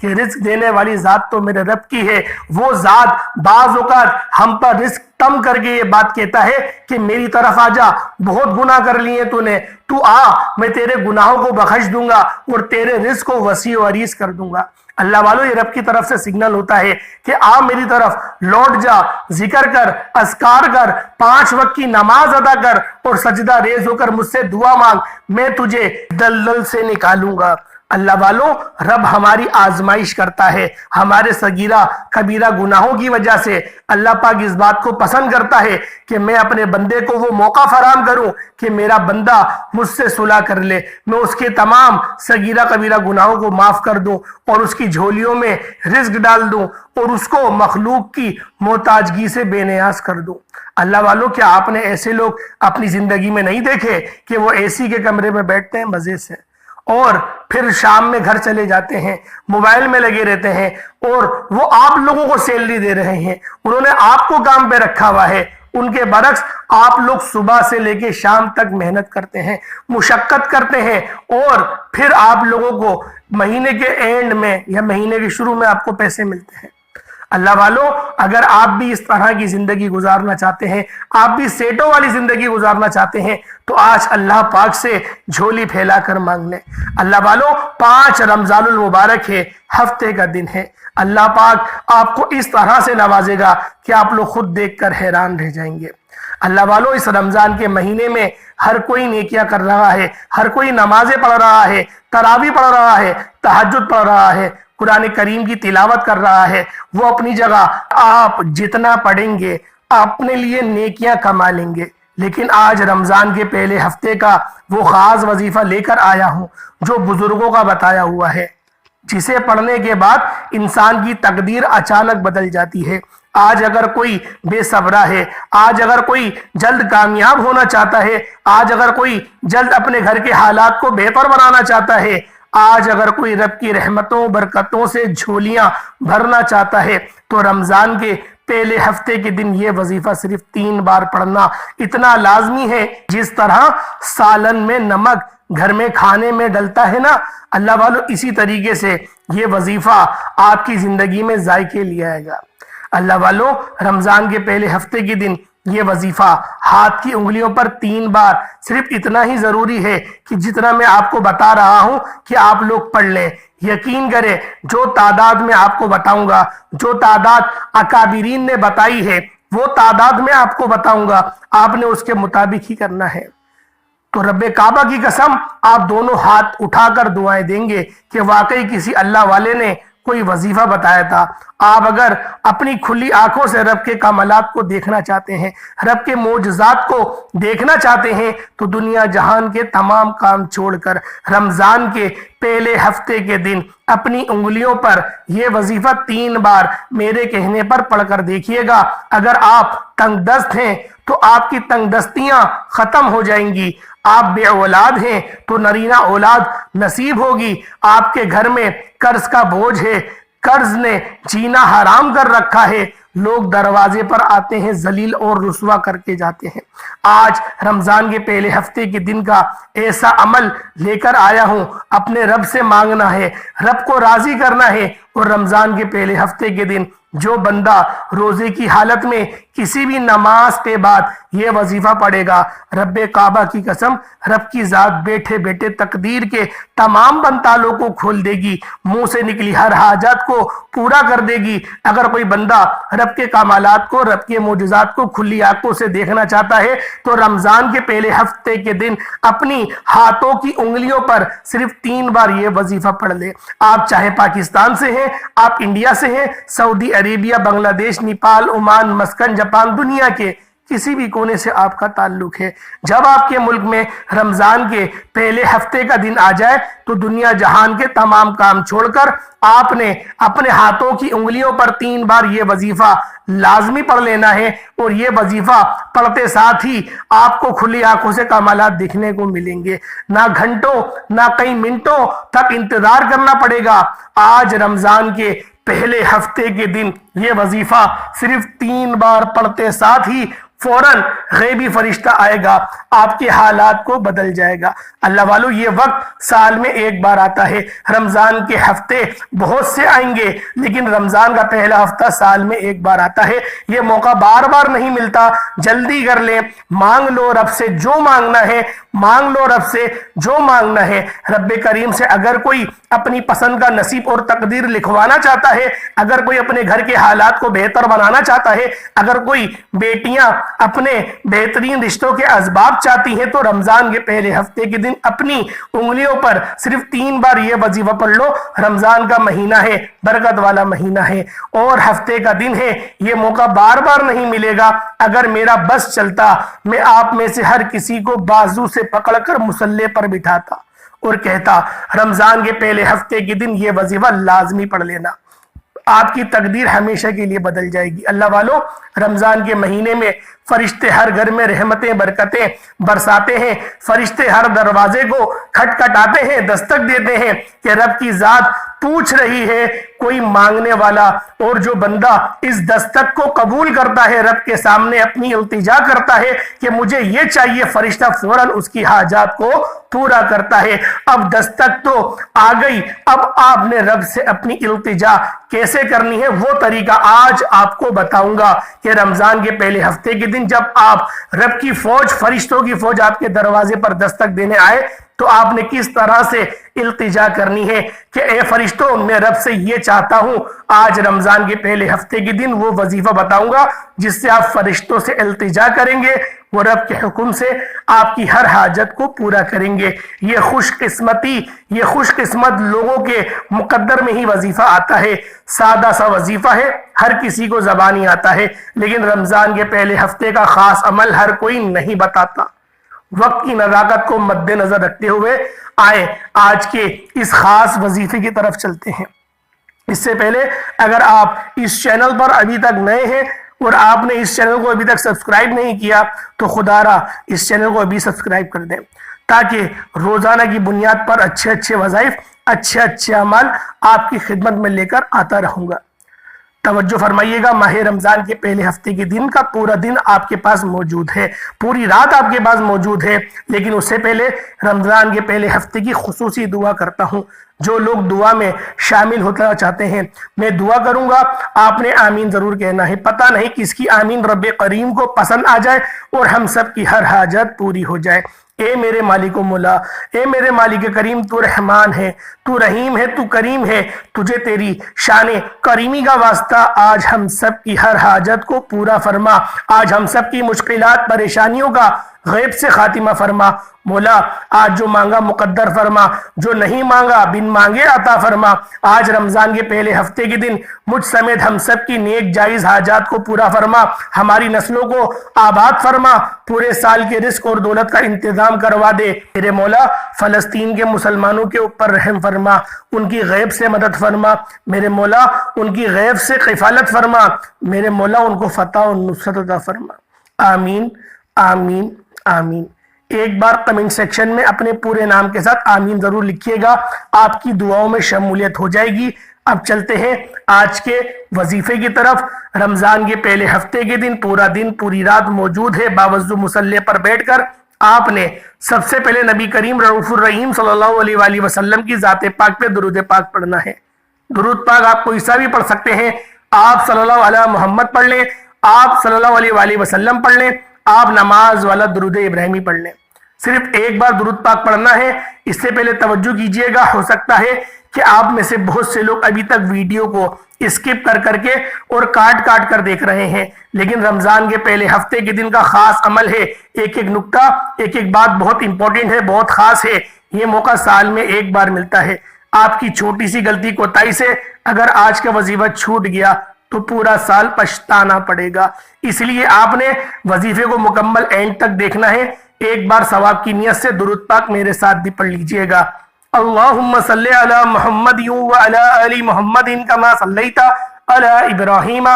کہ رزق دینے والی ذات تو میرے رب کی ہے۔ وہ ذات بعض اوقات ہم پر رزق تم کر کے یہ بات کہتا ہے کہ میری طرف آ جا، بہت گناہ کر لیے تو آ، میں تیرے گناہوں کو بخش دوں گا اور تیرے رزق کو وسیع و عریض کر دوں گا۔ اللہ والو، یہ رب کی طرف سے سگنل ہوتا ہے کہ آ میری طرف لوٹ جا، ذکر کر، اذکار کر، 5 وقت کی نماز ادا کر اور سجدہ ریز ہو کر مجھ سے دعا مانگ، میں تجھے دلدل سے نکالوں گا۔ اللہ والوں، رب ہماری آزمائش کرتا ہے، ہمارے صغیرہ کبیرہ گناہوں کی وجہ سے اللہ پاک اس بات کو پسند کرتا ہے کہ میں اپنے بندے کو وہ موقع فراہم کروں کہ میرا بندہ مجھ سے صلح کر لے، میں اس کے تمام صغیرہ کبیرہ گناہوں کو معاف کر دوں اور اس کی جھولیوں میں رزق ڈال دوں اور اس کو مخلوق کی محتاجگی سے بے نیاز کر دوں۔ اللہ والوں، کیا آپ نے ایسے لوگ اپنی زندگی میں نہیں دیکھے کہ وہ اے سی کے کمرے میں بیٹھتے ہیں مزے سے اور پھر شام میں گھر چلے جاتے ہیں، موبائل میں لگے رہتے ہیں اور وہ آپ لوگوں کو سیلری دے رہے ہیں، انہوں نے آپ کو کام پہ رکھا ہوا ہے۔ ان کے برعکس آپ لوگ صبح سے لے کے شام تک محنت کرتے ہیں، مشقت کرتے ہیں اور پھر آپ لوگوں کو مہینے کے اینڈ میں یا مہینے کے شروع میں آپ کو پیسے ملتے ہیں۔ اللہ والوں، اگر آپ بھی اس طرح کی زندگی گزارنا چاہتے ہیں، آپ بھی سیٹوں والی زندگی گزارنا چاہتے ہیں تو آج اللہ پاک سے جھولی پھیلا کر مانگ لیں۔ اللہ والوں، 5 رمضان المبارک ہے، ہفتے کا دن ہے۔ اللہ پاک آپ کو اس طرح سے نوازے گا کہ آپ لوگ خود دیکھ کر حیران رہ جائیں گے۔ اللہ والوں، اس رمضان کے مہینے میں ہر کوئی نیکیاں کر رہا ہے، ہر کوئی نمازیں پڑھ رہا ہے، تراویح پڑھ رہا ہے، تہجد پڑھ رہا ہے، قرآن کریم کی تلاوت کر رہا ہے۔ وہ اپنی جگہ آپ جتنا پڑھیں گے اپنے لیے نیکیاں کما لیں گے، لیکن آج رمضان کے پہلے ہفتے کا وہ خاص وظیفہ لے کر آیا ہوں جو بزرگوں کا بتایا ہوا ہے، جسے پڑھنے کے بعد انسان کی تقدیر اچانک بدل جاتی ہے۔ آج اگر کوئی بے صبرا ہے، آج اگر کوئی جلد کامیاب ہونا چاہتا ہے، آج اگر کوئی جلد اپنے گھر کے حالات کو بہتر بنانا چاہتا ہے، آج اگر کوئی رب کی رحمتوں برکتوں سے جھولیاں بھرنا چاہتا ہے تو رمضان کے پہلے ہفتے کے دن یہ وظیفہ صرف 3 بار پڑھنا اتنا لازمی ہے، جس طرح سالن میں نمک گھر میں کھانے میں ڈلتا ہے نا۔ اللہ والو، اسی طریقے سے یہ وظیفہ آپ کی زندگی میں ذائقے لے آئے گا۔ اللہ والو، رمضان کے پہلے ہفتے کے دن یہ وظیفہ ہاتھ کی انگلیوں پر 3 بار صرف اتنا ہی ضروری ہے کہ جتنا میں آپ کو بتا رہا ہوں کہ آپ لوگ پڑھ لیں۔ یقین کریں، جو تعداد میں آپ کو بتاؤں گا، جو تعداد اکابرین نے بتائی ہے، وہ تعداد میں آپ کو بتاؤں گا، آپ نے اس کے مطابق ہی کرنا ہے۔ تو رب کعبہ کی قسم، آپ دونوں ہاتھ اٹھا کر دعائیں دیں گے کہ واقعی کسی اللہ والے نے کوئی وظیفہ بتایا تھا۔ آپ اگر اپنی کھلی آنکھوں سے رب کے کمالات کو دیکھنا چاہتے ہیں، رب کے معجزات کو دیکھنا چاہتے ہیں، تو دنیا جہان کے تمام کام چھوڑ کر رمضان کے پہلے ہفتے کے دن اپنی انگلیوں پر یہ وظیفہ 3 بار میرے کہنے پر پڑھ کر دیکھیے گا۔ اگر آپ تنگ دست ہیں تو آپ کی تنگ دستیاں ختم ہو جائیں گی، آپ بے اولاد ہیں تو نرینہ اولاد نصیب ہوگی، آپ کے گھر میں قرض کا بوجھ ہے، قرض نے جینا حرام کر رکھا ہے، لوگ دروازے پر آتے ہیں ذلیل اور رسوا کر کے جاتے ہیں۔ آج رمضان کے پہلے ہفتے کے دن کا ایسا عمل لے کر آیا ہوں، اپنے رب سے مانگنا ہے، رب کو راضی کرنا ہے۔ اور رمضان کے پہلے ہفتے کے دن جو بندہ روزے کی حالت میں کسی بھی نماز کے بعد یہ وظیفہ پڑھے گا، رب کعبہ کی قسم، رب کی ذات بیٹھے بیٹھے تقدیر کے تمام بنتالوں کو کھول دے گی، منہ سے نکلی ہر حاجت کو پورا کر دے گی۔ اگر کوئی بندہ رب کے کمالات کو، رب کے معجزات کو کھلی آنکھوں سے دیکھنا چاہتا ہے تو رمضان کے پہلے ہفتے کے دن اپنی ہاتھوں کی انگلیوں پر صرف 3 بار یہ وظیفہ پڑھ لے۔ آپ چاہے پاکستان سے ہیں، آپ انڈیا سے ہیں، سعودی عربیہ، بنگلہ دیش، نیپال، عمان، مسکن، جاپان، دنیا کے کسی بھی کونے سے آپ کا تعلق ہے، جب آپ کے ملک میں رمضان کے پہلے ہفتے کا دن آ جائے تو دنیا جہان کے تمام کام چھوڑ کر آپ نے اپنے ہاتھوں کی انگلیوں پر 3 بار یہ وظیفہ لازمی پڑھ لینا ہے۔ اور یہ وظیفہ پڑھتے ساتھ ہی آپ کو کھلی آنکھوں سے کمالات دیکھنے کو ملیں گے، نہ گھنٹوں نہ کئی منٹوں تک انتظار کرنا پڑے گا۔ آج رمضان کے پہلے ہفتے کے دن یہ وظیفہ صرف 3 بار پڑھتے ساتھ ہی فوراً غیبی فرشتہ آئے گا، آپ کے حالات کو بدل جائے گا۔ اللہ والو، یہ وقت سال میں ایک بار آتا ہے۔ رمضان کے ہفتے بہت سے آئیں گے، لیکن رمضان کا پہلا ہفتہ سال میں ایک بار آتا ہے۔ یہ موقع بار بار نہیں ملتا، جلدی کر لیں، مانگ لو رب سے جو مانگنا ہے، مانگ لو رب سے جو مانگنا ہے۔ رب کریم سے اگر کوئی اپنی پسند کا نصیب اور تقدیر لکھوانا چاہتا ہے، اگر کوئی اپنے گھر کے حالات کو بہتر بنانا چاہتا ہے، اگر کوئی بیٹیاں اپنے بہترین رشتوں کے اسباب چاہتی ہیں، تو رمضان کے پہلے ہفتے کے دن اپنی انگلیوں پر صرف 3 بار یہ وظیفہ پڑھ لو۔ رمضان کا مہینہ ہے، برکت والا مہینہ ہے اور ہفتے کا دن ہے، یہ موقع بار بار نہیں ملے گا۔ اگر میرا بس چلتا، میں آپ میں سے ہر کسی کو بازو سے پکڑ کر مصلی پر بٹھاتا اور کہتا رمضان کے پہلے ہفتے کے دن یہ وظیفہ لازمی پڑھ لینا، آپ کی تقدیر ہمیشہ کے لیے بدل جائے گی۔ اللہ والو، رمضان کے مہینے میں فرشتے ہر گھر میں رحمتیں برکتیں برساتے ہیں، فرشتے ہر دروازے کو کھٹکھٹاتے ہیں، دستک دیتے ہیں کہ رب کی ذات پوچھ رہی ہے کوئی مانگنے والا، اور جو بندہ اس دستک کو قبول کرتا ہے، رب کے سامنے اپنی التجا کرتا ہے کہ مجھے یہ چاہیے، فرشتہ فوراً اس کی حاجات کو پورا کرتا ہے۔ اب دستک تو آ گئی، اب آپ نے رب سے اپنی التجا کیسے کرنی ہے وہ طریقہ آج آپ کو بتاؤں گا کہ رمضان کے پہلے ہفتے کے دن جب آپ رب کی فوج، فرشتوں کی فوج آپ کے دروازے پر دستک دینے آئے تو آپ نے کس طرح سے التجا کرنی ہے کہ اے فرشتوں، میں رب سے یہ چاہتا ہوں۔ آج رمضان کے پہلے ہفتے کے دن وہ وظیفہ بتاؤں گا جس سے آپ فرشتوں سے التجا کریں گے، وہ رب کے حکم سے آپ کی ہر حاجت کو پورا کریں گے۔ یہ خوش قسمت لوگوں کے مقدر میں ہی وظیفہ آتا ہے، سادہ سا وظیفہ ہے، ہر کسی کو زبانی آتا ہے، لیکن رمضان کے پہلے ہفتے کا خاص عمل ہر کوئی نہیں بتاتا۔ وقت کی نزاکت کو مد نظر رکھتے ہوئے آئے آج کے اس خاص وظیفے کی طرف چلتے ہیں۔ اس سے پہلے اگر آپ اس چینل پر ابھی تک نئے ہیں اور آپ نے اس چینل کو ابھی تک سبسکرائب نہیں کیا تو خدا را اس چینل کو ابھی سبسکرائب کر دیں، تاکہ روزانہ کی بنیاد پر اچھے وظائف، اچھے اعمال آپ کی خدمت میں لے کر آتا رہوں گا۔ توجہ فرمائیے گا، ماہ رمضان کے پہلے ہفتے کے دن کا پورا دن آپ کے پاس موجود ہے، پوری رات آپ کے پاس موجود ہے، لیکن اس سے پہلے رمضان کے پہلے ہفتے کی خصوصی دعا کرتا ہوں۔ جو لوگ دعا میں شامل ہونا چاہتے ہیں، میں دعا کروں گا، آپ نے آمین ضرور کہنا ہے۔ پتہ نہیں کس کی آمین رب کریم کو پسند آ جائے اور ہم سب کی ہر حاجت پوری ہو جائے۔ اے میرے مالک و مولا، اے میرے مالک کریم، تو رحمان ہے، تو رحیم ہے، تو کریم ہے، تجھے تیری شان کریمی کا واسطہ آج ہم سب کی ہر حاجت کو پورا فرما، آج ہم سب کی مشکلات پریشانیوں کا غیب سے خاتمہ فرما۔ مولا، آج جو مانگا مقدر فرما، جو نہیں مانگا بن مانگے عطا فرما۔ آج رمضان کے پہلے ہفتے کے دن مجھ سمیت ہم سب کی نیک جائز حاجات کو پورا فرما، ہماری نسلوں کو آباد فرما، پورے سال کے رزق اور دولت کا انتظام کروا دے۔ میرے مولا، فلسطین کے مسلمانوں کے اوپر رحم فرما، ان کی غیب سے مدد فرما۔ میرے مولا، ان کی غیب سے کفالت فرما۔ میرے مولا، ان کو فتح و نصرت عطا فرما۔ آمین آمین آمین۔ ایک بار کمنٹ سیکشن میں اپنے پورے نام کے ساتھ آمین ضرور لکھیے گا، آپ کی دعاؤں میں شمولیت ہو جائے گی۔ اب چلتے ہیں آج کے وظیفے کی طرف۔ رمضان کے پہلے ہفتے کے دن پورا دن پوری رات موجود ہے، باوضو مصلی پر بیٹھ کر آپ نے سب سے پہلے نبی کریم رؤوف الرحیم صلی اللہ علیہ وآلہ وسلم کی ذات پاک پہ درود پاک پڑھنا ہے۔ درود پاک آپ کو عیسیٰ بھی پڑھ سکتے ہیں، آپ صلی اللہ علیہ محمد پڑھ لیں، آپ صلی اللہ علیہ وآلہ وسلم پڑھ لیں، آپ نماز والا درود ابراہیمی پڑھ لیں۔ صرف ایک بار درود پاک پڑھنا ہے۔ اس سے پہلے توجہ کیجئے گا، ہو سکتا ہے کہ آپ میں سے بہت سے لوگ ابھی تک ویڈیو کو اسکپ کر کے اور کاٹ کر دیکھ رہے ہیں، لیکن رمضان کے پہلے ہفتے کے دن کا خاص عمل ہے۔ ایک نکتہ، ایک بات بہت امپورٹنٹ ہے، بہت خاص ہے۔ یہ موقع سال میں ایک بار ملتا ہے۔ آپ کی چھوٹی سی غلطی کوتاہی سے اگر آج کا وظیفہ چھوٹ گیا تو پورا سال پچھتانا پڑے گا۔ اس لیے آپ نے وظیفے کو مکمل اینڈ تک دیکھنا ہے۔ ایک بار ثواب کی نیت سے درود پاک میرے ساتھ بھی پڑھ لیجئے گا۔ اللہم صلی علی محمد وعلی آل محمد کما صلیت علی ابراہیم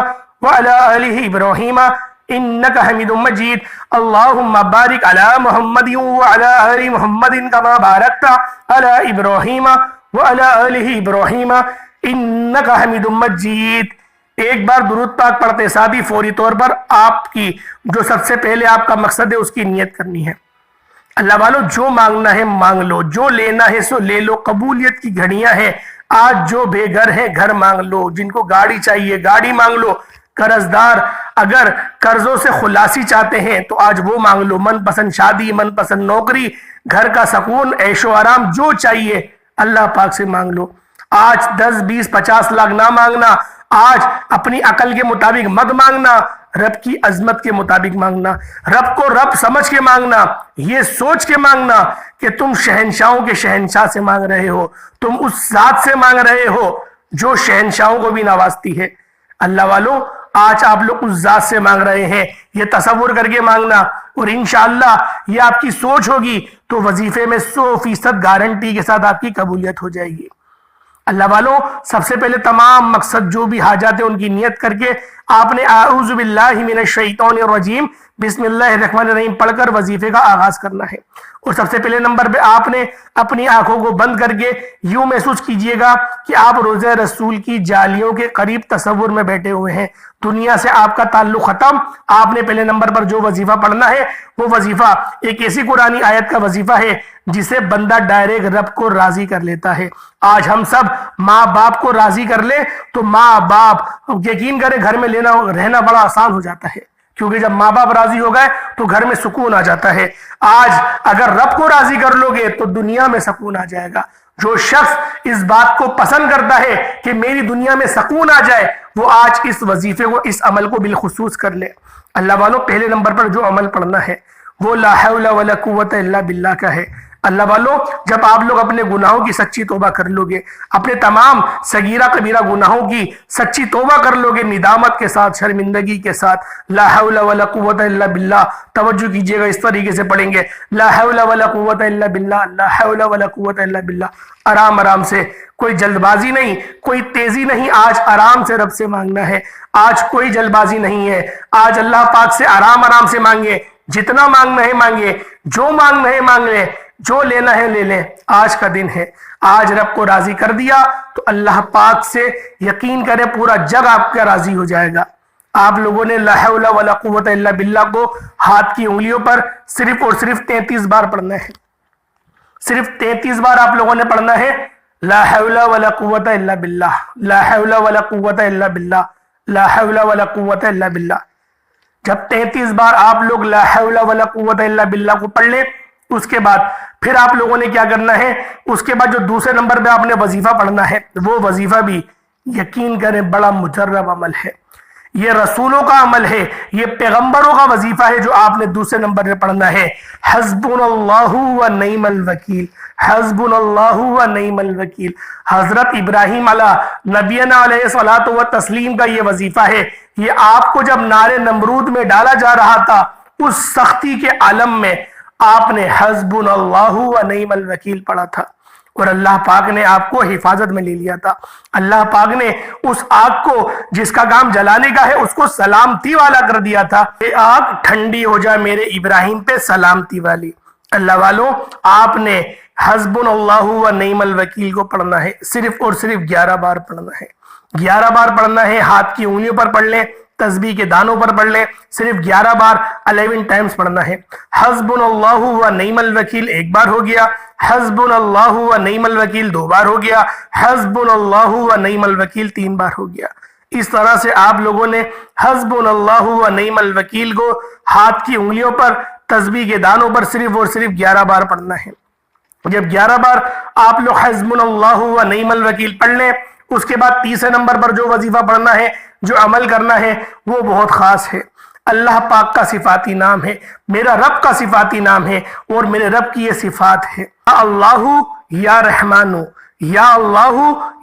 وعلی آل ابراہیم انک حمید مجید۔ اللہم بارک علی محمد وعلی آل محمد کما بارکت علی ابراہیم وعلی آل ابراہیم انک حمید مجید۔ ایک بار درود پاک پڑھتے ساتھ ہی فوری طور پر آپ کی جو سب سے پہلے آپ کا مقصد ہے اس کی نیت کرنی ہے۔ اللہ والو جو مانگنا ہے مانگ لو، جو لینا ہے سو لے لو، قبولیت کی گھڑیاں ہیں۔ آج جو بے گھر ہیں گھر مانگ لو، جن کو گاڑی چاہیے گاڑی مانگ لو، قرضدار اگر قرضوں سے خلاصی چاہتے ہیں تو آج وہ مانگ لو، من پسند شادی، من پسند نوکری، گھر کا سکون، عیش و آرام، جو چاہیے اللہ پاک سے مانگ لو۔ آج 10 20 50 لاکھ نہ مانگنا، آج اپنی عقل کے مطابق مت مانگنا، رب کی عظمت کے مطابق مانگنا، رب کو رب سمجھ کے مانگنا، یہ سوچ کے مانگنا کہ تم شہنشاہوں کے شہنشاہ سے مانگ رہے ہو، تم اس ذات سے مانگ رہے ہو جو شہنشاہوں کو بھی نوازتی ہے۔ اللہ والو آج آپ لوگ اس ذات سے مانگ رہے ہیں، یہ تصور کر کے مانگنا، اور انشاءاللہ یہ آپ کی سوچ ہوگی تو وظیفے میں 100% گارنٹی کے ساتھ آپ کی قبولیت ہو جائے گی۔ اللہ والوں سب سے پہلے تمام مقصد جو بھی حاجات ہیں ان کی نیت کر کے آپ نے اعوذ باللہ من الشیطان الرجیم بسم اللہ الرحمن الرحیم پڑھ کر وظیفے کا آغاز کرنا ہے۔ اور سب سے پہلے نمبر پہ آپ نے اپنی آنکھوں کو بند کر کے یوں محسوس کیجئے گا کہ آپ روضہ رسول کی جالیوں کے قریب تصور میں بیٹھے ہوئے ہیں، دنیا سے آپ کا تعلق ختم۔ آپ نے پہلے نمبر پر جو وظیفہ پڑھنا ہے وہ وظیفہ ایک ایسی قرآنی آیت کا وظیفہ ہے جسے بندہ ڈائریکٹ رب کو راضی کر لیتا ہے۔ آج ہم سب ماں باپ کو راضی کر لیں تو ماں باپ یقین کرے گھر میں رہنا بڑا آسان ہو جاتا ہے، کیونکہ جب ماں باپ راضی ہو گئے تو گھر میں سکون آ جاتا ہے۔ آج اگر رب کو راضی کر لو گے تو دنیا میں سکون آ جائے گا۔ جو شخص اس بات کو پسند کرتا ہے کہ میری دنیا میں سکون آ جائے وہ آج اس وظیفے کو، اس عمل کو بالخصوص کر لے۔ اللہ والوں پہلے نمبر پر جو عمل پڑھنا ہے وہ لا حول ولا قوت الا باللہ کا ہے۔ اللہ والوں جب آپ لوگ اپنے گناہوں کی سچی توبہ کر لو گے، اپنے تمام صغیرہ کبیرہ گناہوں کی سچی توبہ کر لو گے، ندامت کے ساتھ، شرمندگی کے ساتھ، لا حول ولا قوت الا باللہ، توجہ کیجئے گا اس طریقے سے پڑھیں گے، لا حول ولا قوت الا باللہ، لا حول ولا قوت الا باللہ، آرام آرام سے، کوئی جلد بازی نہیں، کوئی تیزی نہیں، آج آرام سے رب سے مانگنا ہے، آج کوئی جلد بازی نہیں ہے، آج اللہ پاک سے آرام آرام سے مانگے، جتنا مانگنا ہے مانگے، جو مانگنا ہے مانگ لیں، جو لینا ہے لے لیں۔ آج کا دن ہے، آج رب کو راضی کر دیا تو اللہ پاک سے یقین کرے پورا جگ آپ کا راضی ہو جائے گا۔ آپ لوگوں نے لا حول ولا قوت الا باللہ کو ہاتھ کی انگلیوں پر صرف اور صرف 33 بار پڑھنا ہے، صرف 33 بار آپ لوگوں نے پڑھنا ہے، لا حول ولا قوت الا باللہ، لا حول ولا قوت الا باللہ، لا حول ولا قوت الا باللہ۔ جب 33 بار آپ لوگ لا حول ولا قوت الا باللہ کو پڑھ لیں، اس کے بعد پھر آپ لوگوں نے کیا کرنا ہے، اس کے بعد جو دوسرے نمبر پہ آپ نے وظیفہ پڑھنا ہے وہ وظیفہ بھی یقین کریں بڑا مجرب عمل ہے، یہ رسولوں کا عمل ہے، یہ پیغمبروں کا وظیفہ ہے جو آپ نے دوسرے نمبر پہ پڑھنا ہے، حسبنا اللہ و نعم الوکیل، حسبنا اللہ و نعم الوکیل۔ حضرت ابراہیم نبینا علیہ الصلوۃ والتسلیم کا یہ وظیفہ ہے، یہ آپ کو جب نار نمرود میں ڈالا جا رہا تھا اس سختی کے عالم میں آپ نے حسبنا اللہ و نعم الوکیل پڑھا تھا، اور اللہ پاک نے آپ کو حفاظت میں لے لیا تھا۔ اللہ پاک نے اس آگ کو جس کا کام جلانے کا ہے اس کو سلامتی والا کر دیا تھا، یہ آگ ٹھنڈی ہو جائے میرے ابراہیم پہ سلامتی والی۔ اللہ والوں آپ نے حسبنا اللہ و نعم الوکیل کو پڑھنا ہے، صرف اور صرف 11 بار پڑھنا ہے، 11 بار پڑھنا ہے، ہاتھ کی انگلیوں پر پڑھ لیں، تسبیح کے دانوں پر پڑھ لیں، صرف 11 بار 11 ٹائمز پڑھنا ہے۔ حسبنا اللہ و نعم الوکیل ایک بار ہو گیا، حسبنا اللہ و نعم الوکیل 2 بار ہو گیا، حسبنا اللہ و نعم الوکیل 3 بار ہو گیا۔ اس طرح سے آپ لوگوں نے حسبنا اللہ و نعم الوکیل کو ہاتھ کی انگلیوں پر، تسبیح کے دانوں پر صرف اور صرف 11 بار پڑھنا ہے۔ جب 11 بار آپ لوگ حسبنا اللہ و نعم الوکیل پڑھ لیں، اس کے بعد تیسرے نمبر پر جو وظیفہ پڑھنا ہے، جو عمل کرنا ہے وہ بہت خاص ہے، اللہ پاک کا صفاتی نام ہے، میرا رب کا صفاتی نام ہے، اور میرے رب کی یہ صفات ہے، یا اللہ یا رحمانو، یا اللہ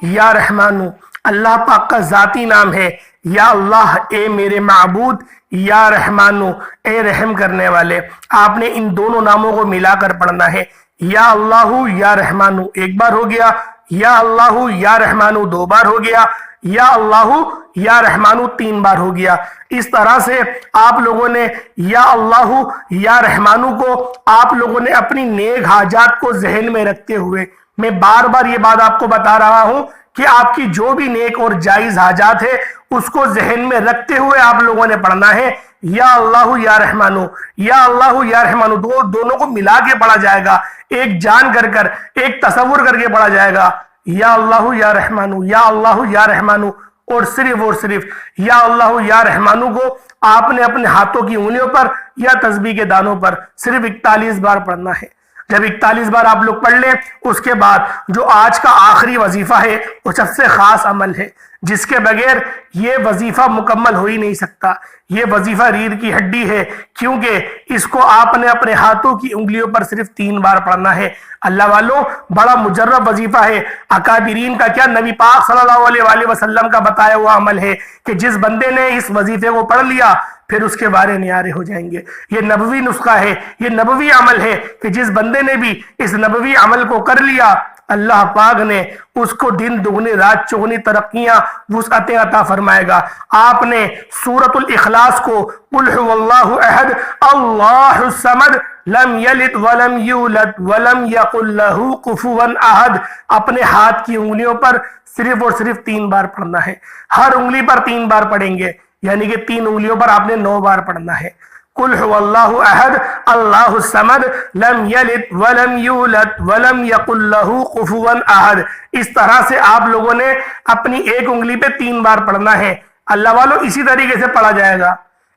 یا رحمانو، اللہ پاک کا ذاتی نام ہے، یا اللہ اے میرے معبود، یا رحمانو اے رحم کرنے والے۔ آپ نے ان دونوں ناموں کو ملا کر پڑھنا ہے، یا اللہ یا رحمانو 1 بار ہو گیا، یا اللہ یا رحمانو 2 بار ہو گیا، یا اللہ یا رحمانو 3 بار ہو گیا۔ اس طرح سے آپ لوگوں نے یا اللہ یا رحمانو کو آپ لوگوں نے اپنی نیک حاجات کو ذہن میں رکھتے ہوئے، میں بار بار یہ بات آپ کو بتا رہا ہوں کہ آپ کی جو بھی نیک اور جائز حاجات ہے اس کو ذہن میں رکھتے ہوئے آپ لوگوں نے پڑھنا ہے۔ یا اللہ یا رحمانو، یا اللہ یا رحمانو، دونوں کو ملا کے پڑھا جائے گا، ایک جان کر ایک تصور کر کے پڑھا جائے گا۔ یا اللہ یا رحمانو، یا اللہ یا رحمانو، اور صرف یا اللہ یا رحمانو کو آپ نے اپنے ہاتھوں کی انگلیوں پر یا تسبیح کے دانوں پر صرف 41 بار پڑھنا ہے۔ جب 41 بار آپ لوگ پڑھ لیں، اس کے بعد جو آج کا آخری وظیفہ ہے وہ سب سے خاص عمل ہے، جس کے بغیر یہ وظیفہ مکمل ہو ہی نہیں سکتا۔ یہ وظیفہ ریڑھ کی ہڈی ہے، کیونکہ اس کو آپ نے اپنے ہاتھوں کی انگلیوں پر صرف 3 بار پڑھنا ہے۔ اللہ والوں، بڑا مجرب وظیفہ ہے۔ اکابرین کا کیا، نبی پاک صلی اللہ علیہ وآلہ وسلم کا بتایا ہوا عمل ہے کہ جس بندے نے اس وظیفے کو پڑھ لیا پھر اس کے بارے نیارے ہو جائیں گے۔ یہ نبوی نسخہ ہے، یہ نبوی عمل ہے کہ جس بندے نے بھی اس نبوی عمل کو کر لیا، اللہ پاک نے اس کو دن دگنی رات چگنی ترقیاں وسعتیں عطا فرمائے گا۔ آپ نے سورۃ الاخلاص کو قل هو اللہ احد اللہ الصمد لم یلد ولم یولد ولم یقل لہ کفوا احد اپنے ہاتھ کی انگلیوں پر صرف اور صرف 3 بار پڑھنا ہے۔ ہر انگلی پر 3 بار پڑھیں گے، یعنی کہ 3 انگلیوں پر آپ نے 9 بار پڑھنا ہے۔ قل هو اللہ احد اللہ الصمد لم یلد ولم یولد ولم یقل لہ کفوا احد۔ اس طرح سے آپ لوگوں نے اپنی ایک انگلی پہ 3 بار پڑھنا ہے۔ اللہ والوں، اسی طریقے سے پڑھا جائے گا،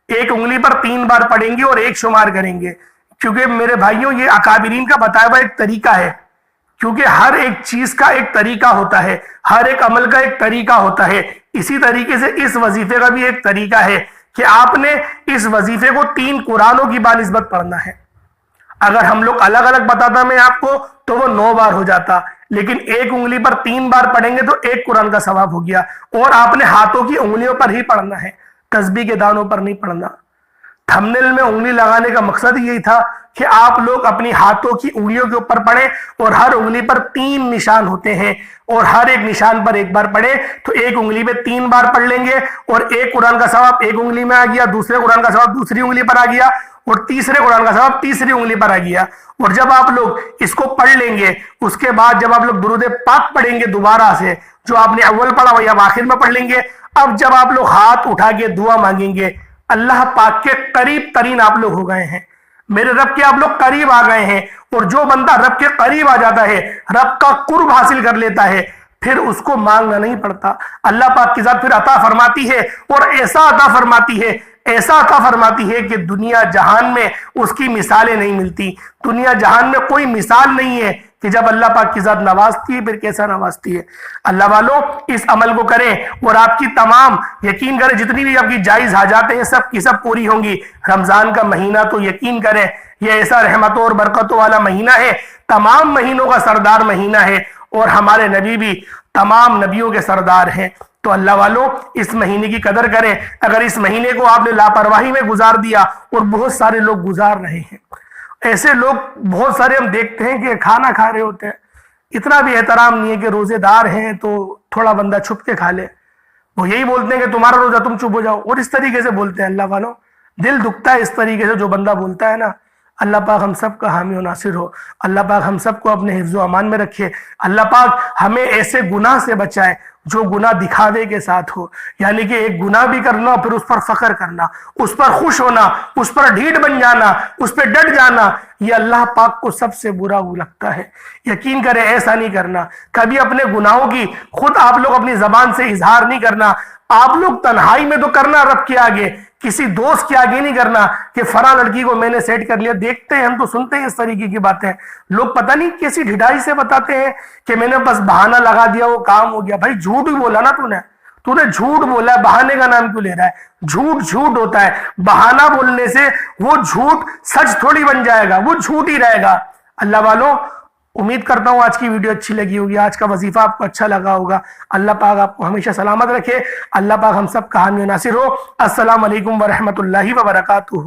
ایک انگلی پر 3 بار پڑھیں گے اور ایک شمار کریں گے، کیونکہ میرے بھائیوں یہ اکابرین کا بتایا ہوا ایک طریقہ ہے، کیونکہ ہر ایک چیز کا ایک طریقہ ہوتا ہے، ہر ایک عمل کا ایک طریقہ ہوتا ہے۔ اسی طریقے سے اس وظیفے کا بھی ایک طریقہ ہے کہ آپ نے اس وظیفے کو 3 قرآنوں کی بانسبت پڑھنا ہے۔ اگر ہم لوگ الگ الگ بتاتا میں آپ کو تو وہ 9 بار ہو جاتا، لیکن ایک انگلی پر 3 بار پڑھیں گے تو ایک قرآن کا ثواب ہو گیا، اور آپ نے ہاتھوں کی انگلیوں پر ہی پڑھنا ہے، تسبیح کے دانوں پر نہیں پڑھنا۔ تھمبنیل میں انگلی لگانے کا مقصد یہی تھا کہ آپ لوگ اپنی ہاتھوں کی انگلیوں کے اوپر پڑھیں، اور ہر انگلی پر 3 نشان ہوتے ہیں، اور ہر ایک نشان پر ایک بار پڑھیں تو ایک انگلی پہ 3 بار پڑھ لیں گے، اور ایک قرآن کا ثواب ایک انگلی میں آ گیا، دوسرے قرآن کا ثواب دوسری انگلی پر آ گیا، اور تیسرے قرآن کا ثواب تیسری انگلی پر آ گیا۔ اور جب آپ لوگ اس کو پڑھ لیں گے، اس کے بعد جب آپ لوگ درود پاک پڑھیں گے دوبارہ سے، جو آپ نے اول پڑھا وہی آپ آخر میں پڑھ لیں گے۔ اب جب آپ لوگ ہاتھ اٹھا کے دعا مانگیں گے، اللہ پاک کے قریب ترین آپ لوگ ہو گئے ہیں، میرے رب کے آپ لوگ قریب آ گئے ہیں۔ اور جو بندہ رب کے قریب آ جاتا ہے، رب کا قرب حاصل کر لیتا ہے، پھر اس کو مانگنا نہیں پڑتا، اللہ پاک کی ذات پھر عطا فرماتی ہے، اور ایسا عطا فرماتی ہے، ایسا عطا فرماتی ہے کہ دنیا جہان میں اس کی مثالیں نہیں ملتی۔ دنیا جہان میں کوئی مثال نہیں ہے کہ جب اللہ پاک کی ذات نوازتی ہے پھر کیسا نوازتی ہے۔ اللہ والوں، اس عمل کو کریں، اور آپ کی تمام، یقین کریں، جتنی بھی آپ کی جائز حاجاتیں ہیں سب کی سب پوری ہوں گی۔ رمضان کا مہینہ تو یقین کریں یہ ایسا رحمتوں اور برکتوں والا مہینہ ہے، تمام مہینوں کا سردار مہینہ ہے، اور ہمارے نبی بھی تمام نبیوں کے سردار ہیں۔ تو اللہ والوں، اس مہینے کی قدر کریں۔ اگر اس مہینے کو آپ نے لاپرواہی میں گزار دیا، اور بہت سارے لوگ گزار رہے ہیں، ایسے لوگ بہت سارے ہم دیکھتے ہیں کہ کھانا کھا رہے ہوتے ہیں، اتنا بھی احترام نہیں ہے کہ روزے دار ہیں تو تھوڑا بندہ چھپ کے کھا لے، وہ یہی بولتے ہیں کہ تمہارا روزہ تم چپ ہو جاؤ، اور اس طریقے سے بولتے ہیں۔ اللہ والوں، دل دکھتا ہے اس طریقے سے جو بندہ بولتا ہے نا۔ اللہ پاک ہم سب کا حامی و ناصر ہو، اللہ پاک ہم سب کو اپنے حفظ و امان میں رکھے، اللہ پاک ہمیں ایسے گناہ سے بچائے جو گناہ دکھاوے کے ساتھ ہو، یعنی کہ ایک گناہ بھی کرنا پھر اس پر فخر کرنا، اس پر خوش ہونا، اس پر ڈھیٹ بن جانا، اس پہ ڈٹ جانا، یہ اللہ پاک کو سب سے برا لگتا ہے۔ یقین کریں ایسا نہیں کرنا، کبھی اپنے گناہوں کی خود آپ لوگ اپنی زبان سے اظہار نہیں کرنا، آپ لوگ تنہائی میں تو کرنا رب کے آگے، کسی دوست کے آگے نہیں کرنا کہ فلاں لڑکی کو میں نے سیٹ کر لیا۔ دیکھتے ہیں ہم تو سنتے ہیں اس طریقے کی باتیں، لوگ پتہ نہیں کیسی ڈھٹائی سے بتاتے ہیں کہ میں نے بس بہانہ لگا دیا وہ کام ہو گیا۔ بھائی جھوٹ ہی بولا نا تو نے جھوٹ بولا ہے، بہانے کا نام کیوں لے رہا ہے؟ جھوٹ ہوتا ہے، بہانہ بولنے سے وہ جھوٹ سچ تھوڑی بن جائے گا، وہ جھوٹ ہی رہے گا۔ اللہ والوں، امید کرتا ہوں آج کی ویڈیو اچھی لگی ہوگی، آج کا وظیفہ آپ کو اچھا لگا ہوگا۔ اللہ پاک آپ کو ہمیشہ سلامت رکھے، اللہ پاک ہم سب کا حامی و ناصر ہو۔ السلام علیکم ورحمۃ اللہ وبرکاتہ۔